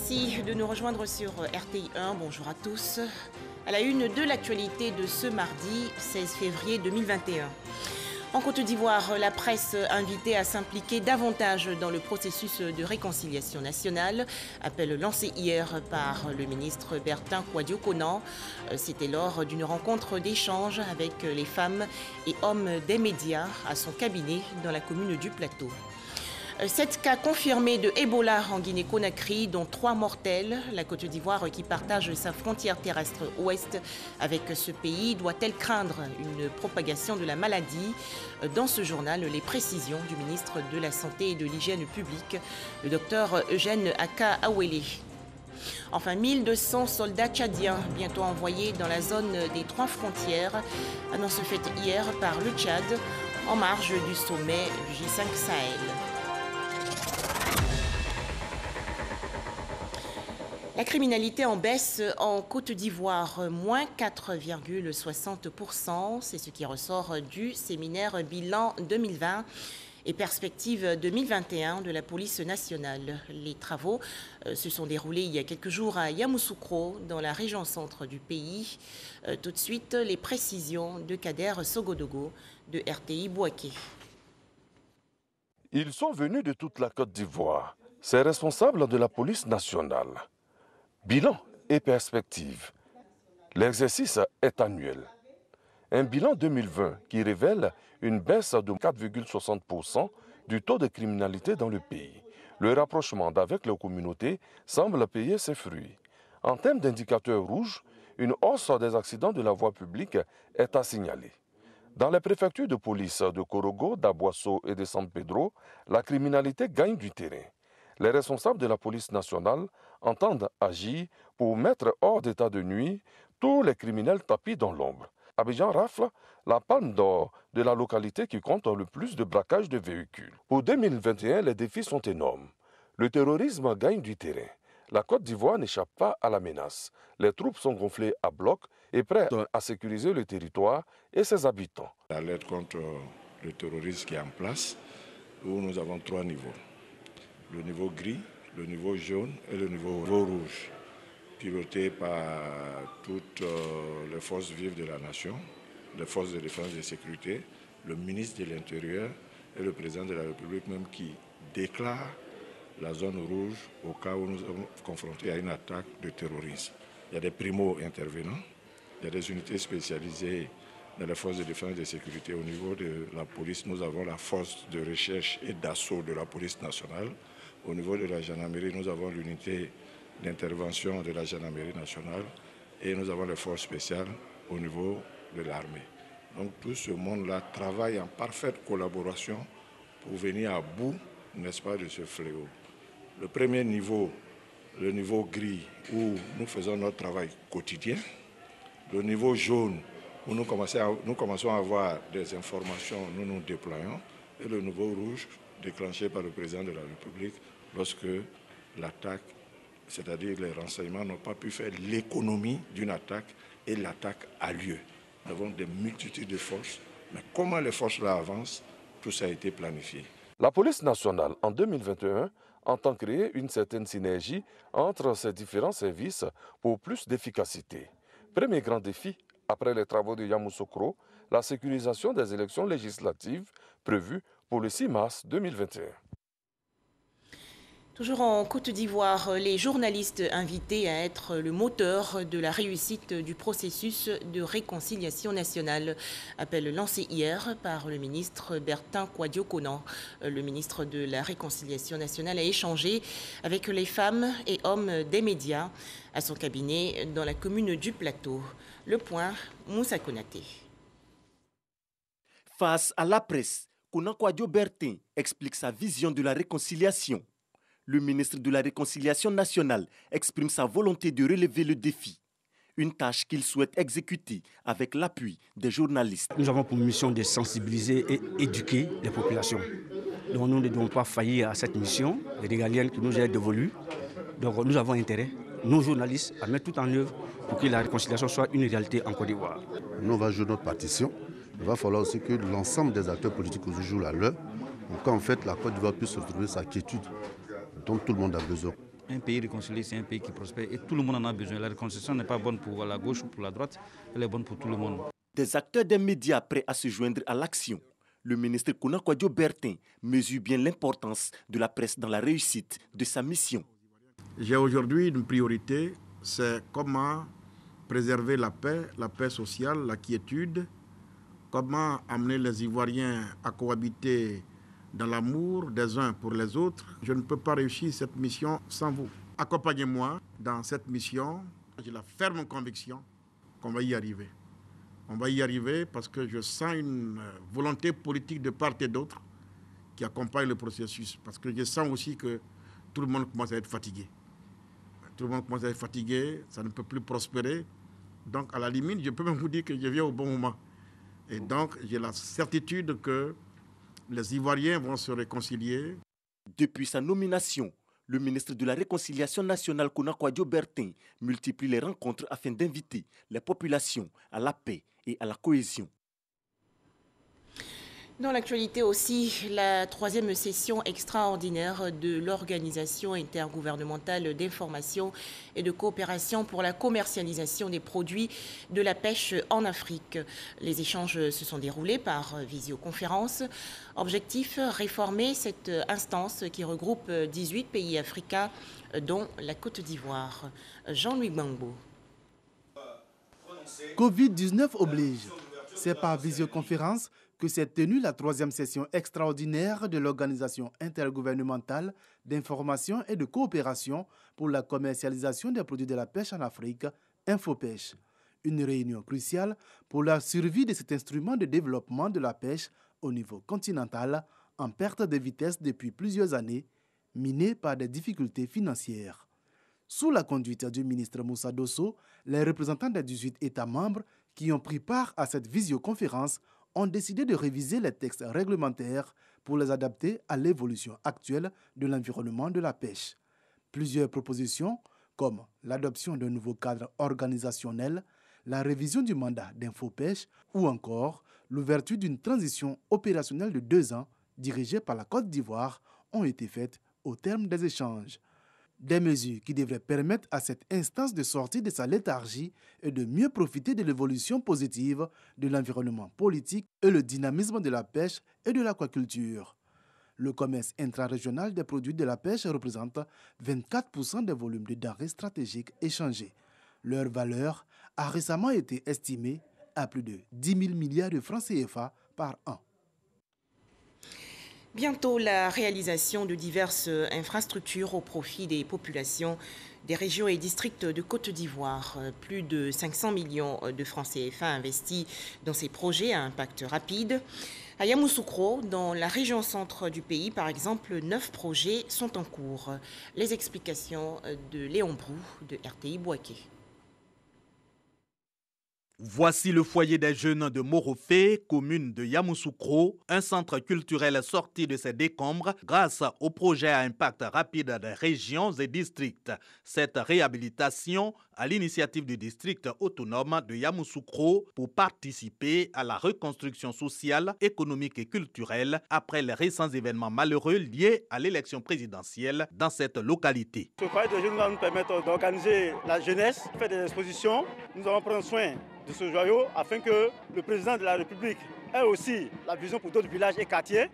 Merci de nous rejoindre sur RTI 1. Bonjour à tous. À la une de l'actualité de ce mardi 16 février 2021. En Côte d'Ivoire, la presse invitée à s'impliquer davantage dans le processus de réconciliation nationale. Appel lancé hier par le ministre Bertin Kouadio-Konan. C'était lors d'une rencontre d'échange avec les femmes et hommes des médias à son cabinet dans la commune du Plateau. 7 cas confirmés de Ebola en Guinée-Conakry, dont 3 mortels. La Côte d'Ivoire, qui partage sa frontière terrestre ouest avec ce pays, doit-elle craindre une propagation de la maladie? Dans ce journal, les précisions du ministre de la Santé et de l'Hygiène publique, le docteur Eugène Aka Awele. Enfin, 1200 soldats tchadiens bientôt envoyés dans la zone des 3 frontières, annonce faite hier par le Tchad en marge du sommet du G5 Sahel. La criminalité en baisse en Côte d'Ivoire, moins 4,60%. C'est ce qui ressort du séminaire bilan 2020 et perspective 2021 de la police nationale. Les travaux se sont déroulés il y a quelques jours à Yamoussoukro, dans la région centre du pays. Tout de suite, les précisions de Kader Sogodogo de RTI Bouaké. Ils sont venus de toute la Côte d'Ivoire. C'est responsable de la police nationale. Bilan et perspective. L'exercice est annuel. Un bilan 2020 qui révèle une baisse de 4,60% du taux de criminalité dans le pays. Le rapprochement d'avec les communautés semble payer ses fruits. En termes d'indicateurs rouges, une hausse des accidents de la voie publique est à signaler. Dans les préfectures de police de Korogo, d'Aboasso et de San Pedro, la criminalité gagne du terrain. Les responsables de la police nationale entendent agir pour mettre hors d'état de nuit tous les criminels tapis dans l'ombre. Abidjan rafle la palme d'or de la localité qui compte le plus de braquages de véhicules. Pour 2021, les défis sont énormes. Le terrorisme gagne du terrain. La Côte d'Ivoire n'échappe pas à la menace. Les troupes sont gonflées à bloc et prêtes à sécuriser le territoire et ses habitants. La lutte contre le terrorisme qui est en place, où nous avons 3 niveaux. Le niveau gris, le niveau jaune et le niveau rouge, piloté par toutes les forces vives de la nation, les forces de défense et de sécurité, le ministre de l'Intérieur et le président de la République même qui déclare la zone rouge au cas où nous sommes confrontés à une attaque de terrorisme. Il y a des primo-intervenants, il y a des unités spécialisées dans les forces de défense et de sécurité. Au niveau de la police, nous avons la force de recherche et d'assaut de la police nationale. Au niveau de la gendarmerie, nous avons l'unité d'intervention de la gendarmerie nationale et nous avons les forces spéciales au niveau de l'armée. Donc tout ce monde-là travaille en parfaite collaboration pour venir à bout, n'est-ce pas, de ce fléau. Le premier niveau, le niveau gris, où nous faisons notre travail quotidien. Le niveau jaune, où nous commençons à avoir des informations, nous nous déployons. Et le niveau rouge, déclenché par le président de la République, lorsque l'attaque, c'est-à-dire les renseignements, n'ont pas pu faire l'économie d'une attaque et l'attaque a lieu. Nous avons des multitudes de forces, mais comment les forces là avancent, tout ça a été planifié. La police nationale, en 2021, entend créer une certaine synergie entre ces différents services pour plus d'efficacité. Premier grand défi, après les travaux de Yamoussoukro, la sécurisation des élections législatives prévues pour le 6 mars 2021. Toujours en Côte d'Ivoire, les journalistes invités à être le moteur de la réussite du processus de réconciliation nationale. Appel lancé hier par le ministre Bertin Kouadio-Konan. Le ministre de la Réconciliation nationale a échangé avec les femmes et hommes des médias à son cabinet dans la commune du Plateau. Le point, Moussa Konaté. Face à la presse, Konan Kouadio Bertin explique sa vision de la réconciliation. Le ministre de la Réconciliation nationale exprime sa volonté de relever le défi. Une tâche qu'il souhaite exécuter avec l'appui des journalistes. Nous avons pour mission de sensibiliser et éduquer les populations. Donc nous ne devons pas faillir à cette mission régalienne qui nous est dévolue. Donc nous avons intérêt, nous journalistes, à mettre tout en œuvre pour que la réconciliation soit une réalité en Côte d'Ivoire. Nous on va jouer notre partition. Il va falloir aussi que l'ensemble des acteurs politiques jouent la leur pour qu'en fait la Côte d'Ivoire puisse retrouver sa quiétude dont tout le monde a besoin. Un pays réconcilié, c'est un pays qui prospère et tout le monde en a besoin. La réconciliation n'est pas bonne pour la gauche ou pour la droite, elle est bonne pour tout le monde. Des acteurs des médias prêts à se joindre à l'action. Le ministre Kounakwa Bertin mesure bien l'importance de la presse dans la réussite de sa mission. J'ai aujourd'hui une priorité, c'est comment préserver la paix sociale, la quiétude, comment amener les Ivoiriens à cohabiter dans l'amour des uns pour les autres. Je ne peux pas réussir cette mission sans vous. Accompagnez-moi dans cette mission. J'ai la ferme conviction qu'on va y arriver. On va y arriver parce que je sens une volonté politique de part et d'autre qui accompagne le processus. Parce que je sens aussi que tout le monde commence à être fatigué. Tout le monde commence à être fatigué, ça ne peut plus prospérer. Donc, à la limite, je peux même vous dire que je viens au bon moment. Et donc, j'ai la certitude que les Ivoiriens vont se réconcilier. Depuis sa nomination, le ministre de la Réconciliation nationale, Kounakwa Bertin, multiplie les rencontres afin d'inviter les populations à la paix et à la cohésion. Dans l'actualité aussi, la troisième session extraordinaire de l'Organisation intergouvernementale d'information et de coopération pour la commercialisation des produits de la pêche en Afrique. Les échanges se sont déroulés par visioconférence. Objectif, réformer cette instance qui regroupe 18 pays africains, dont la Côte d'Ivoire. Jean-Louis Gbangbo. Covid-19 oblige. C'est par visioconférence que s'est tenue la troisième session extraordinaire de l'Organisation intergouvernementale d'information et de coopération pour la commercialisation des produits de la pêche en Afrique, Infopêche. Une réunion cruciale pour la survie de cet instrument de développement de la pêche au niveau continental en perte de vitesse depuis plusieurs années, miné par des difficultés financières. Sous la conduite du ministre Moussa Dosso, les représentants des 18 États membres qui ont pris part à cette visioconférence ont décidé de réviser les textes réglementaires pour les adapter à l'évolution actuelle de l'environnement de la pêche. Plusieurs propositions, comme l'adoption d'un nouveau cadre organisationnel, la révision du mandat d'Infopêche ou encore l'ouverture d'une transition opérationnelle de 2 ans dirigée par la Côte d'Ivoire, ont été faites au terme des échanges. Des mesures qui devraient permettre à cette instance de sortir de sa léthargie et de mieux profiter de l'évolution positive de l'environnement politique et le dynamisme de la pêche et de l'aquaculture. Le commerce intrarégional des produits de la pêche représente 24% des volumes de denrées stratégiques échangés. Leur valeur a récemment été estimée à plus de 10 000 milliards de francs CFA par an. Bientôt, la réalisation de diverses infrastructures au profit des populations des régions et districts de Côte d'Ivoire. Plus de 500 millions de francs CFA investis dans ces projets à impact rapide. À Yamoussoukro, dans la région centre du pays, par exemple, 9 projets sont en cours. Les explications de Léon Brou de RTI Bouaké. Voici le foyer des jeunes de Morofé, commune de Yamoussoukro, un centre culturel sorti de ses décombres grâce au projet à impact rapide des régions et districts. Cette réhabilitation à l'initiative du district autonome de Yamoussoukro pour participer à la reconstruction sociale, économique et culturelle après les récents événements malheureux liés à l'élection présidentielle dans cette localité. Ce foyer de jeunes va nous permettre d'organiser la jeunesse, faire des expositions. Nous allons prendre soin de ce joyau afin que le président de la République ait aussi la vision pour d'autres villages et quartiers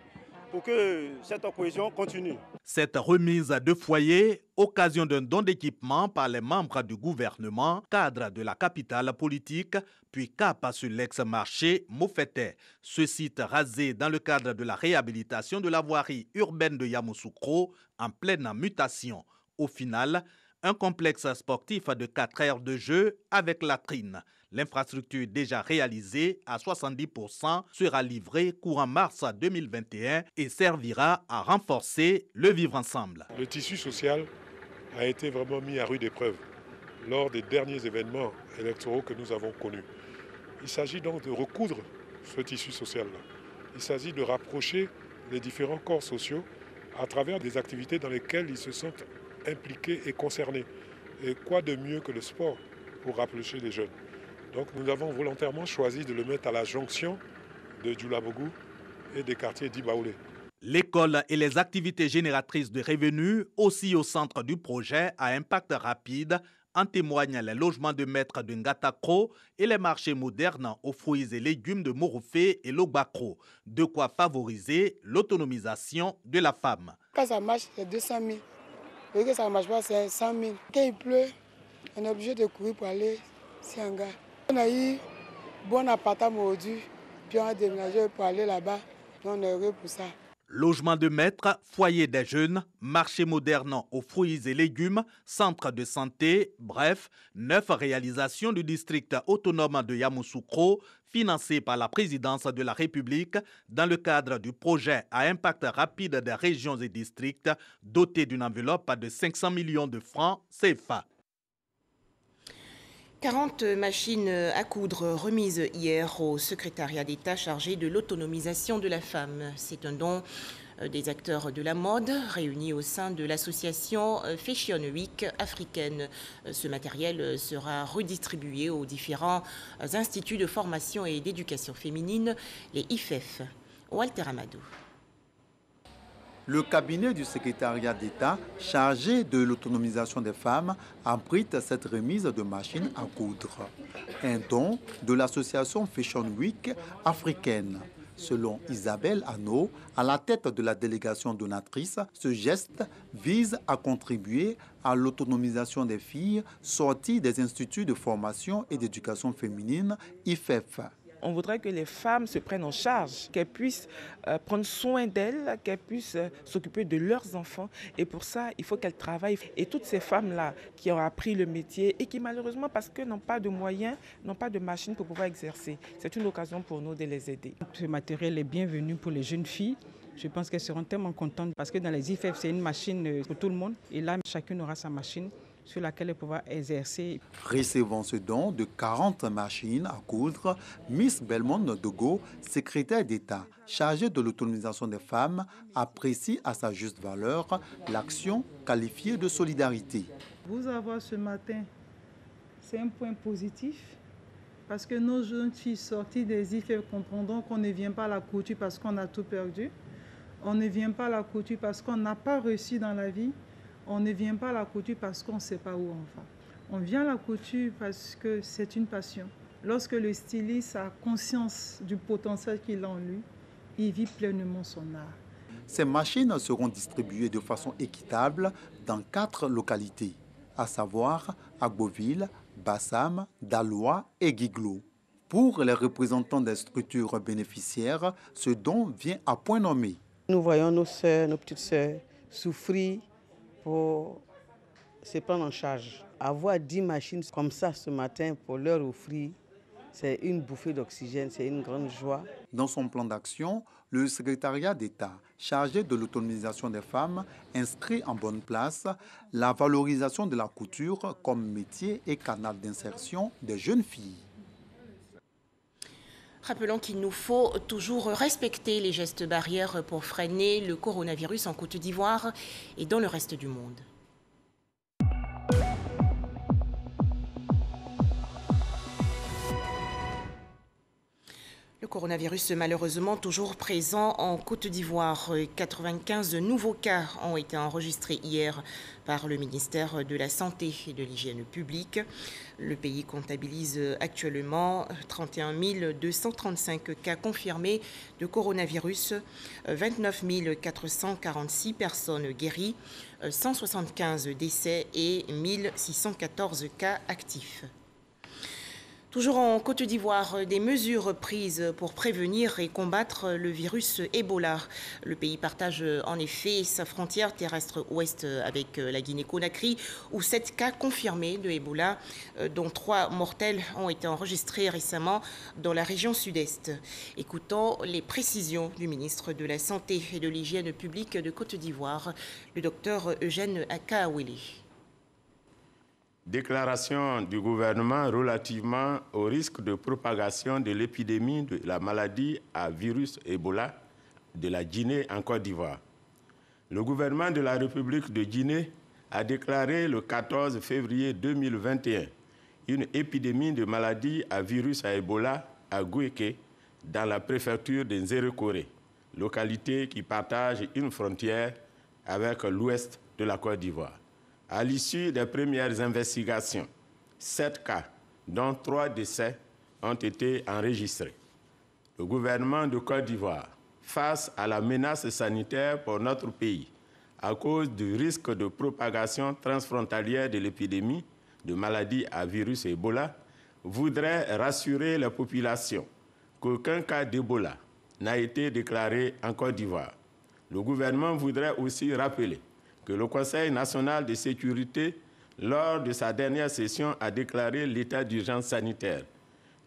pour que cette cohésion continue. Cette remise de foyer, occasion d'un don d'équipement par les membres du gouvernement, cadre de la capitale politique, puis cap sur l'ex-marché Mofete. Ce site rasé dans le cadre de la réhabilitation de la voirie urbaine de Yamoussoukro en pleine mutation. Au final, un complexe sportif de 4 aires de jeu avec latrine. L'infrastructure déjà réalisée à 70% sera livrée courant mars 2021 et servira à renforcer le vivre ensemble. Le tissu social a été vraiment mis à rude épreuve lors des derniers événements électoraux que nous avons connus. Il s'agit donc de recoudre ce tissu social-là. Il s'agit de rapprocher les différents corps sociaux à travers des activités dans lesquelles ils se sentent impliqués et concernés. Et quoi de mieux que le sport pour rapprocher les jeunes. Donc nous avons volontairement choisi de le mettre à la jonction de Djoulabougou et des quartiers d'Ibaoulé. L'école et les activités génératrices de revenus, aussi au centre du projet à impact rapide, en témoignent les logements de maîtres de Ngatakro et les marchés modernes aux fruits et légumes de Morofé et Logbakro, de quoi favoriser l'autonomisation de la femme. Quand ça marche, c'est 200 000. Et que ça ne marche pas, c'est 100 000. Quand il pleut, on est obligé de courir pour aller Sianga. On a eu bon appartement aujourd'hui, puis on a déménagé pour aller là-bas. On est heureux pour ça. Logement de maître, foyer des jeunes, marché moderne aux fruits et légumes, centre de santé, bref, 9 réalisations du district autonome de Yamoussoukro, financées par la présidence de la République dans le cadre du projet à impact rapide des régions et districts, doté d'une enveloppe de 500 millions de francs CFA. 40 machines à coudre remises hier au secrétariat d'État chargé de l'autonomisation de la femme. C'est un don des acteurs de la mode réunis au sein de l'association Fashion Week africaine. Ce matériel sera redistribué aux différents instituts de formation et d'éducation féminine, les IFEF. Walter Amadou. Le cabinet du secrétariat d'État chargé de l'autonomisation des femmes abrite cette remise de machines à coudre. Un don de l'association Fashion Week africaine. Selon Isabelle Hanot, à la tête de la délégation donatrice, ce geste vise à contribuer à l'autonomisation des filles sorties des instituts de formation et d'éducation féminine IFEF. On voudrait que les femmes se prennent en charge, qu'elles puissent prendre soin d'elles, qu'elles puissent s'occuper de leurs enfants. Et pour ça, il faut qu'elles travaillent. Et toutes ces femmes-là qui ont appris le métier et qui malheureusement, parce qu'elles n'ont pas de moyens, n'ont pas de machines pour pouvoir exercer, c'est une occasion pour nous de les aider. Ce matériel est bienvenu pour les jeunes filles. Je pense qu'elles seront tellement contentes parce que dans les IFEF, c'est une machine pour tout le monde. Et là, chacune aura sa machine sur laquelle elle pourra exercer. Recevant ce don de 40 machines à coudre, Miss Belmonde Dogo, secrétaire d'État chargée de l'autonomisation des femmes, apprécie à sa juste valeur l'action qualifiée de solidarité. Vous avoir ce matin, c'est un point positif parce que nos jeunes filles sorties des IFEF comprendront qu'on ne vient pas à la couture parce qu'on a tout perdu. On ne vient pas à la couture parce qu'on n'a pas réussi dans la vie. On ne vient pas à la couture parce qu'on ne sait pas où on va. On vient à la couture parce que c'est une passion. Lorsque le styliste a conscience du potentiel qu'il a en lui, il vit pleinement son art. Ces machines seront distribuées de façon équitable dans 4 localités, à savoir Agboville, Bassam, Daloa et Guiglo. Pour les représentants des structures bénéficiaires, ce don vient à point nommé. Nous voyons nos sœurs, nos petites sœurs souffrir pour se prendre en charge. Avoir 10 machines comme ça ce matin pour leur offrir, c'est une bouffée d'oxygène, c'est une grande joie. Dans son plan d'action, le secrétariat d'État chargé de l'autonomisation des femmes inscrit en bonne place la valorisation de la couture comme métier et canal d'insertion des jeunes filles. Rappelons qu'il nous faut toujours respecter les gestes barrières pour freiner le coronavirus en Côte d'Ivoire et dans le reste du monde. Le coronavirus malheureusement toujours présent en Côte d'Ivoire. 95 nouveaux cas ont été enregistrés hier par le ministère de la Santé et de l'Hygiène publique. Le pays comptabilise actuellement 31 235 cas confirmés de coronavirus, 29 446 personnes guéries, 175 décès et 1614 cas actifs. Toujours en Côte d'Ivoire, des mesures prises pour prévenir et combattre le virus Ebola. Le pays partage en effet sa frontière terrestre ouest avec la Guinée-Conakry, où 7 cas confirmés de Ebola, dont 3 mortels, ont été enregistrés récemment dans la région sud-est. Écoutons les précisions du ministre de la Santé et de l'Hygiène publique de Côte d'Ivoire, le docteur Eugène Akaawele. Déclaration du gouvernement relativement au risque de propagation de l'épidémie de la maladie à virus Ebola de la Guinée en Côte d'Ivoire. Le gouvernement de la République de Guinée a déclaré le 14 février 2021 une épidémie de maladie à virus à Ebola à Gouéké, dans la préfecture de Nzérékoré, localité qui partage une frontière avec l'ouest de la Côte d'Ivoire. À l'issue des premières investigations, 7 cas, dont 3 décès, ont été enregistrés. Le gouvernement de Côte d'Ivoire, face à la menace sanitaire pour notre pays, à cause du risque de propagation transfrontalière de l'épidémie de maladies à virus Ebola, voudrait rassurer la population qu'aucun cas d'Ebola n'a été déclaré en Côte d'Ivoire. Le gouvernement voudrait aussi rappeler que le Conseil national de sécurité, lors de sa dernière session, a déclaré l'état d'urgence sanitaire.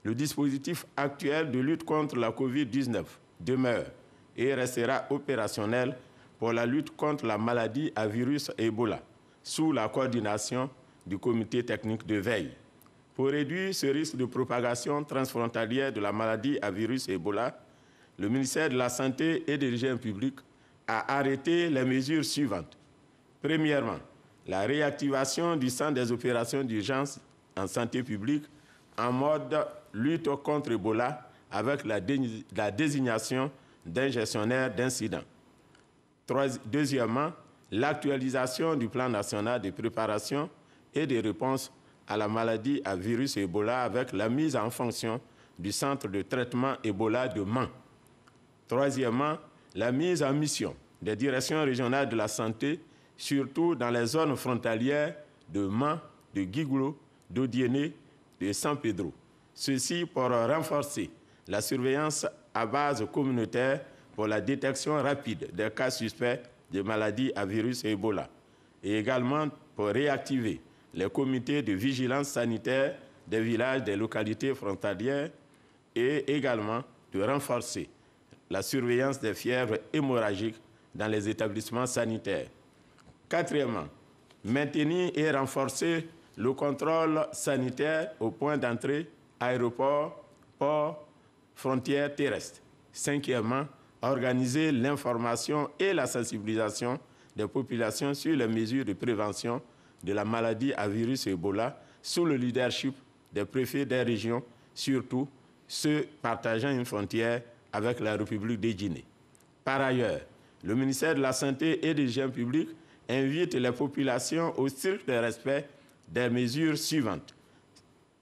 Le dispositif actuel de lutte contre la COVID-19 demeure et restera opérationnel pour la lutte contre la maladie à virus Ebola, sous la coordination du comité technique de veille. Pour réduire ce risque de propagation transfrontalière de la maladie à virus Ebola, le ministère de la Santé et de l'Hygiène publique a arrêté les mesures suivantes. Premièrement, la réactivation du centre des opérations d'urgence en santé publique en mode lutte contre Ebola avec la désignation d'un gestionnaire d'incident. Deuxièmement, l'actualisation du plan national de préparation et de réponse à la maladie à virus Ebola avec la mise en fonction du centre de traitement Ebola de Mans. Troisièmement, la mise en mission des directions régionales de la santé, surtout dans les zones frontalières de Mans, de Guigoulo, d'Odiéné, de San Pedro. Ceci pour renforcer la surveillance à base communautaire pour la détection rapide des cas suspects de maladies à virus Ebola et également pour réactiver les comités de vigilance sanitaire des villages des localités frontalières et également de renforcer la surveillance des fièvres hémorragiques dans les établissements sanitaires. Quatrièmement, maintenir et renforcer le contrôle sanitaire au point d'entrée, aéroports, ports, frontières terrestres. Cinquièmement, organiser l'information et la sensibilisation des populations sur les mesures de prévention de la maladie à virus Ebola sous le leadership des préfets des régions, surtout ceux partageant une frontière avec la République de Guinée. Par ailleurs, le ministère de la Santé et de l'Hygiène publique invite les populations au strict respect des mesures suivantes.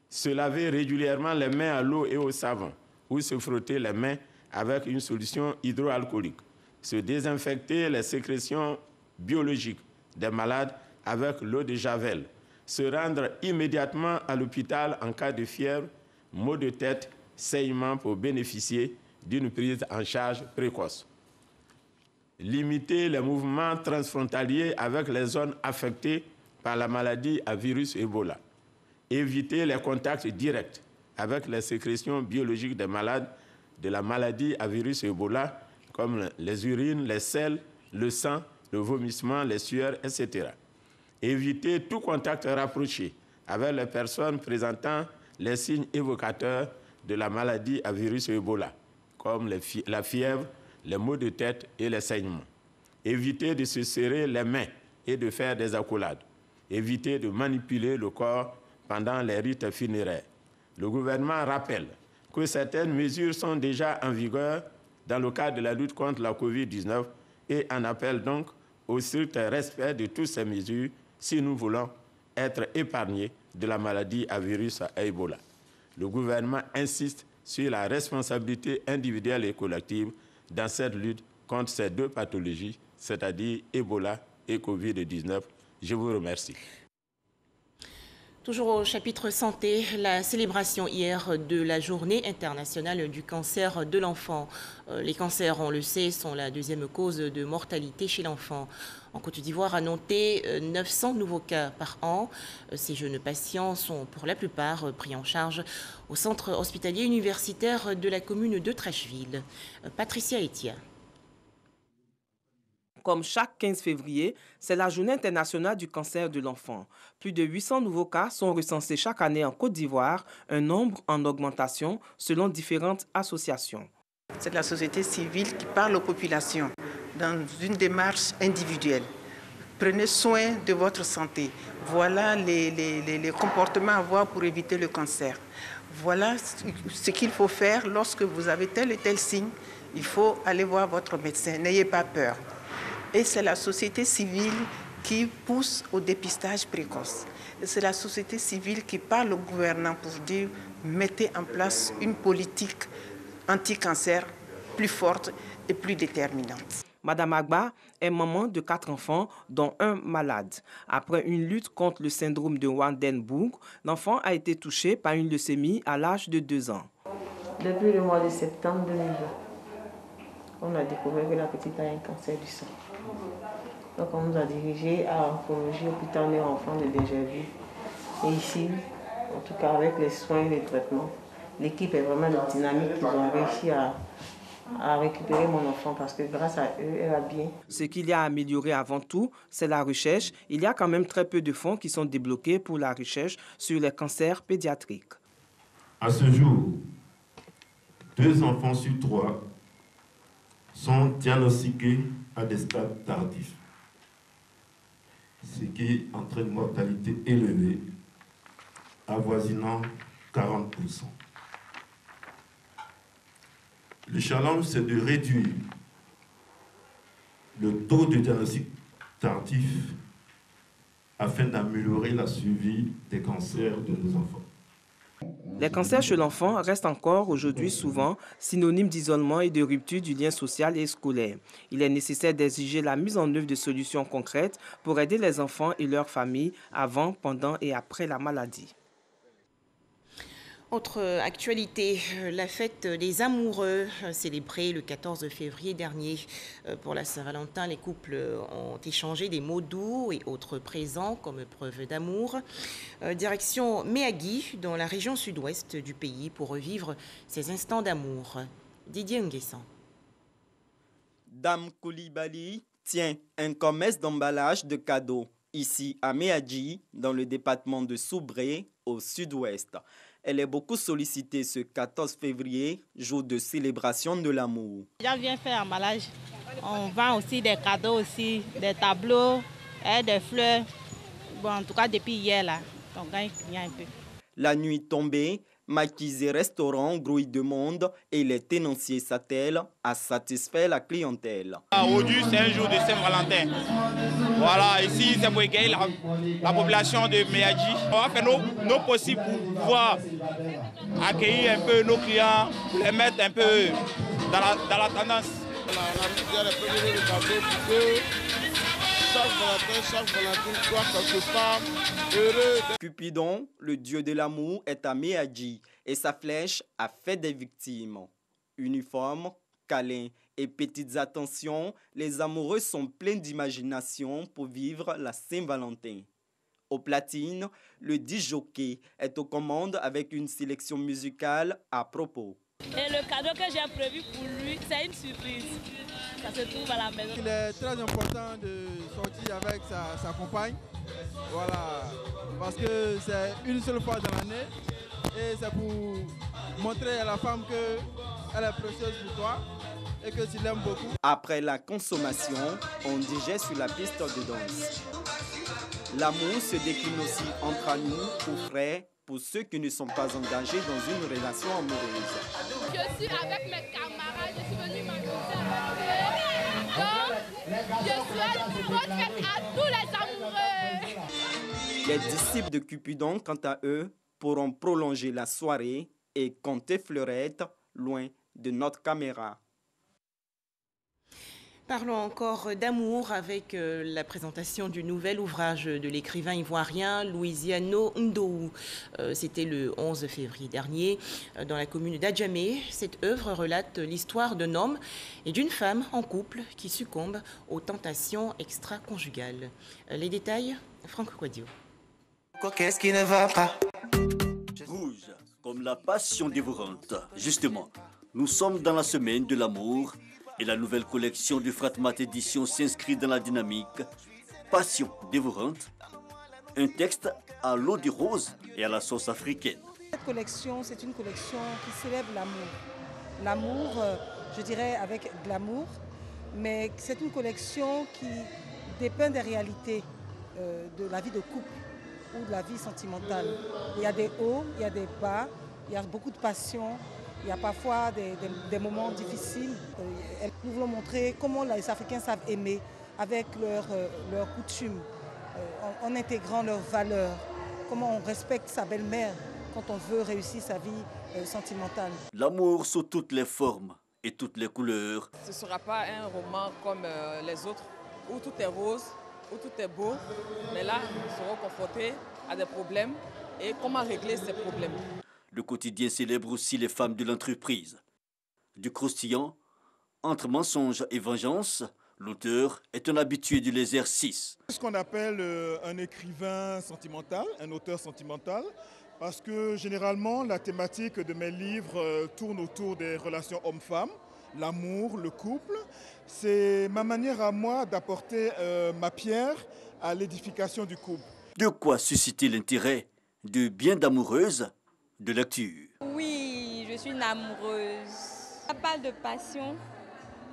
Se laver régulièrement les mains à l'eau et au savon ou se frotter les mains avec une solution hydroalcoolique. Se désinfecter les sécrétions biologiques des malades avec l'eau de Javel. Se rendre immédiatement à l'hôpital en cas de fièvre, maux de tête, saignement pour bénéficier d'une prise en charge précoce. Limiter les mouvements transfrontaliers avec les zones affectées par la maladie à virus Ebola. Éviter les contacts directs avec les sécrétions biologiques des malades de la maladie à virus Ebola, comme les urines, les selles, le sang, le vomissement, les sueurs, etc. Éviter tout contact rapproché avec les personnes présentant les signes évocateurs de la maladie à virus Ebola, comme la fièvre, les maux de tête et les saignements. Éviter de se serrer les mains et de faire des accolades. Éviter de manipuler le corps pendant les rites funéraires. Le gouvernement rappelle que certaines mesures sont déjà en vigueur dans le cadre de la lutte contre la COVID-19 et en appelle donc au strict respect de toutes ces mesures si nous voulons être épargnés de la maladie à virus à Ebola. Le gouvernement insiste sur la responsabilité individuelle et collective dans cette lutte contre ces deux pathologies, c'est-à-dire Ebola et COVID-19. Je vous remercie. Toujours au chapitre santé, la célébration hier de la journée internationale du cancer de l'enfant. Les cancers, on le sait, sont la deuxième cause de mortalité chez l'enfant. En Côte d'Ivoire, a noté 900 nouveaux cas par an. Ces jeunes patients sont pour la plupart pris en charge au centre hospitalier universitaire de la commune de Trècheville. Patricia Etia. Comme chaque 15 février, c'est la journée internationale du cancer de l'enfant. Plus de 800 nouveaux cas sont recensés chaque année en Côte d'Ivoire, un nombre en augmentation selon différentes associations. C'est la société civile qui parle aux populations dans une démarche individuelle. Prenez soin de votre santé. Voilà les comportements à avoir pour éviter le cancer. voilà ce qu'il faut faire lorsque vous avez tel et tel signe. Il faut aller voir votre médecin, n'ayez pas peur. Et c'est la société civile qui pousse au dépistage précoce. C'est la société civile qui parle au gouvernement pour dire mettez en place une politique anti-cancer plus forte et plus déterminante. Madame Agba est maman de 4 enfants, dont un malade. Après une lutte contre le syndrome de Waardenburg, l'enfant a été touché par une leucémie à l'âge de 2 ans. Depuis le mois de septembre 2020, on a découvert que la petite a un cancer du sang. Donc on nous a dirigés à l'oncologie hôpital mère-enfant de Dégerville. Et ici, en tout cas avec les soins et les traitements, l'équipe est vraiment dynamique. Ils ont réussi à récupérer mon enfant parce que grâce à eux, elle va bien. Ce qu'il y a à améliorer avant tout, c'est la recherche. Il y a quand même très peu de fonds qui sont débloqués pour la recherche sur les cancers pédiatriques. À ce jour, 2 enfants sur 3 sont diagnostiqués à des stades tardifs, ce qui entraîne une mortalité élevée, avoisinant 40%. Le challenge, c'est de réduire le taux de diagnostic tardif afin d'améliorer la suivi des cancers de nos enfants. Les cancers chez l'enfant restent encore aujourd'hui souvent synonymes d'isolement et de rupture du lien social et scolaire. Il est nécessaire d'exiger la mise en œuvre de solutions concrètes pour aider les enfants et leurs familles avant, pendant et après la maladie. Autre actualité, la fête des amoureux célébrée le 14 février dernier. Pour la Saint-Valentin, les couples ont échangé des mots doux et autres présents comme preuve d'amour. Direction Méagui, dans la région sud-ouest du pays, pour revivre ces instants d'amour. Didier Nguessan. Dame Koulibaly tient un commerce d'emballage de cadeaux ici à Méadji, dans le département de Soubré, au sud-ouest. Elle est beaucoup sollicitée ce 14 février, jour de célébration de l'amour. Je viens faire emballage. On vend aussi des cadeaux, aussi, des tableaux, et des fleurs. Bon, en tout cas, depuis hier, là, on gagne un peu. La nuit tombée, maquisés restaurants grouillent de monde et les tenanciers s'attellent à satisfaire la clientèle. Aujourd'hui, c'est un jour de Saint-Valentin. Voilà, ici, c'est pour égayer la population de Méadji. On va faire nos possibles pour pouvoir accueillir un peu nos clients, pour les mettre un peu dans la tendance. On a reçu les premiers cadeaux pour que chaque Valentin soit quelque part heureux. Cupidon, le dieu de l'amour, est à Méadji et sa flèche a fait des victimes. Uniformes, câlins et petites attentions, les amoureux sont pleins d'imagination pour vivre la Saint-Valentin. Au platine, le disjockey est aux commandes avec une sélection musicale à propos. Et le cadeau que j'ai prévu pour lui, c'est une surprise. Ça se trouve à la maison. Il est très important de sortir avec sa compagne. Voilà, parce que c'est une seule fois dans l'année et c'est pour montrer à la femme qu'elle est précieuse pour toi et que tu l'aimes beaucoup. Après la consommation, on digère sur la piste de danse. L'amour se décline aussi entre amis ou frères pour ceux qui ne sont pas engagés dans une relation amoureuse. Je suis avec mes camarades, je suis venue m'amuser avec eux. Donc, je souhaite bonne fête à tous les amoureux. Les disciples de Cupidon, quant à eux, pourront prolonger la soirée et compter fleurettes loin de notre caméra. Parlons encore d'amour avec la présentation du nouvel ouvrage de l'écrivain ivoirien Louisiano Ndou. C'était le 11 février dernier dans la commune d'Adjamé. Cette œuvre relate l'histoire d'un homme et d'une femme en couple qui succombent aux tentations extra-conjugales. Les détails, Franck Quadio. Qu'est-ce qui ne va pas? Rouge, comme la passion dévorante. Justement, nous sommes dans la semaine de l'amour. Et la nouvelle collection du Fratmat Édition s'inscrit dans la dynamique Passion dévorante, un texte à l'eau de rose et à la sauce africaine. Cette collection, c'est une collection qui célèbre l'amour. L'amour, je dirais avec glamour, mais c'est une collection qui dépeint des réalités de la vie de couple ou de la vie sentimentale. Il y a des hauts, il y a des bas, il y a beaucoup de passion. Il y a parfois des moments difficiles. Nous voulons montrer comment les Africains savent aimer avec leurs coutumes, en intégrant leurs valeurs, comment on respecte sa belle-mère quand on veut réussir sa vie sentimentale. L'amour sous toutes les formes et toutes les couleurs. Ce ne sera pas un roman comme les autres, où tout est rose, où tout est beau, mais là, nous serons confrontés à des problèmes et comment régler ces problèmes. Le quotidien célèbre aussi les femmes de l'entreprise. Du croustillant, entre mensonges et vengeance, l'auteur est un habitué de l'exercice. C'est ce qu'on appelle un écrivain sentimental, un auteur sentimental, parce que généralement la thématique de mes livres tourne autour des relations hommes-femmes, l'amour, le couple. C'est ma manière à moi d'apporter ma pierre à l'édification du couple. De quoi susciter l'intérêt de bien d'amoureuses de lecture. Oui, je suis une amoureuse. Ça parle de passion,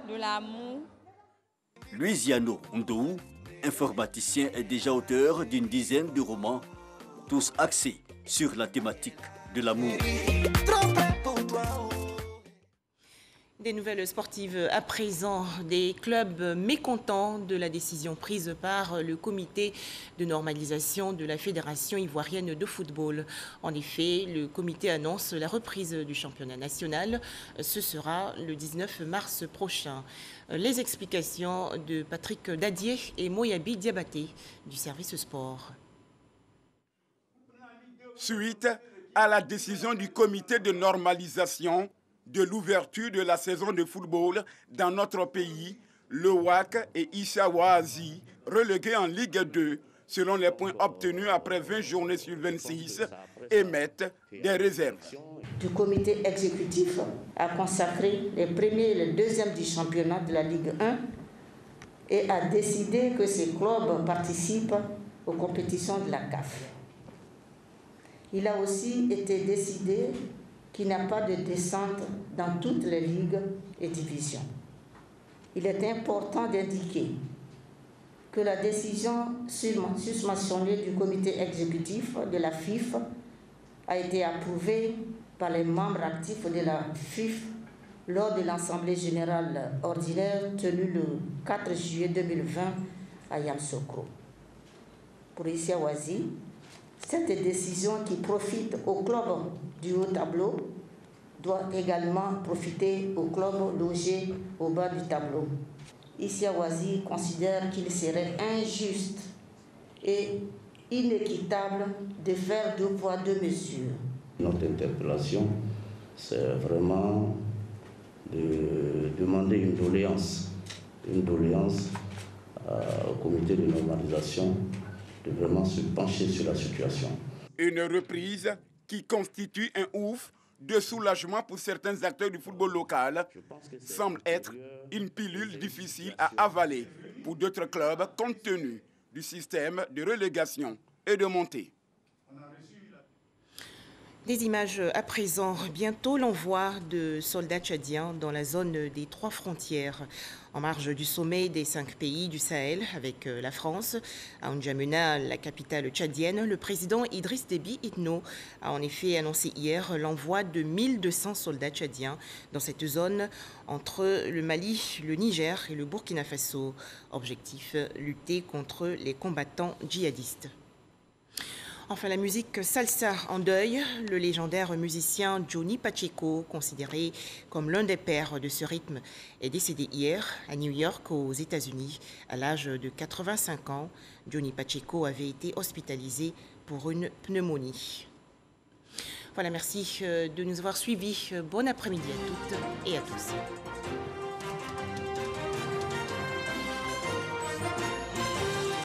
de l'amour. Louisiano Ndou, informaticien, est déjà auteur d'une dizaine de romans, tous axés sur la thématique de l'amour. Des nouvelles sportives à présent, des clubs mécontents de la décision prise par le comité de normalisation de la Fédération ivoirienne de football. En effet, le comité annonce la reprise du championnat national. Ce sera le 19 mars prochain. Les explications de Patrick Dadier et Moyabi Diabaté du service sport. Suite à la décision du comité de normalisation de l'ouverture de la saison de football dans notre pays, le WAC et Issawazi, relégués en Ligue 2, selon les points obtenus après 20 journées sur 26, émettent des réserves. Le comité exécutif a consacré les premiers et les deuxièmes du championnat de la Ligue 1 et a décidé que ces clubs participent aux compétitions de la CAF. Il a aussi été décidé qu'il n'y a pas de descente dans toutes les ligues et divisions. Il est important d'indiquer que la décision susmentionnée du comité exécutif de la FIF a été approuvée par les membres actifs de la FIF lors de l'Assemblée générale ordinaire tenue le 4 juillet 2020 à Yamoussoukro. Pour Issawazi, cette décision qui profite au club du haut tableau doit également profiter au club logé au bas du tableau. Issawazi considère qu'il serait injuste et inéquitable de faire deux poids, deux mesures. Notre interpellation, c'est vraiment de demander une doléance au comité de normalisation de vraiment se pencher sur la situation. Une reprise qui constitue un ouf de soulagement pour certains acteurs du football local semble être une pilule difficile à avaler pour d'autres clubs compte tenu du système de relégation et de montée. Des images à présent. Bientôt l'envoi de soldats tchadiens dans la zone des 3 frontières. En marge du sommet des 5 pays du Sahel avec la France, à N'Djamena, la capitale tchadienne, le président Idriss Déby Itno a en effet annoncé hier l'envoi de 1200 soldats tchadiens dans cette zone entre le Mali, le Niger et le Burkina Faso. Objectif, lutter contre les combattants djihadistes. Enfin, la musique salsa en deuil. Le légendaire musicien Johnny Pacheco, considéré comme l'un des pères de ce rythme, est décédé hier à New York, aux États-Unis, à l'âge de 85 ans. Johnny Pacheco avait été hospitalisé pour une pneumonie. Voilà, merci de nous avoir suivis. Bon après-midi à toutes et à tous.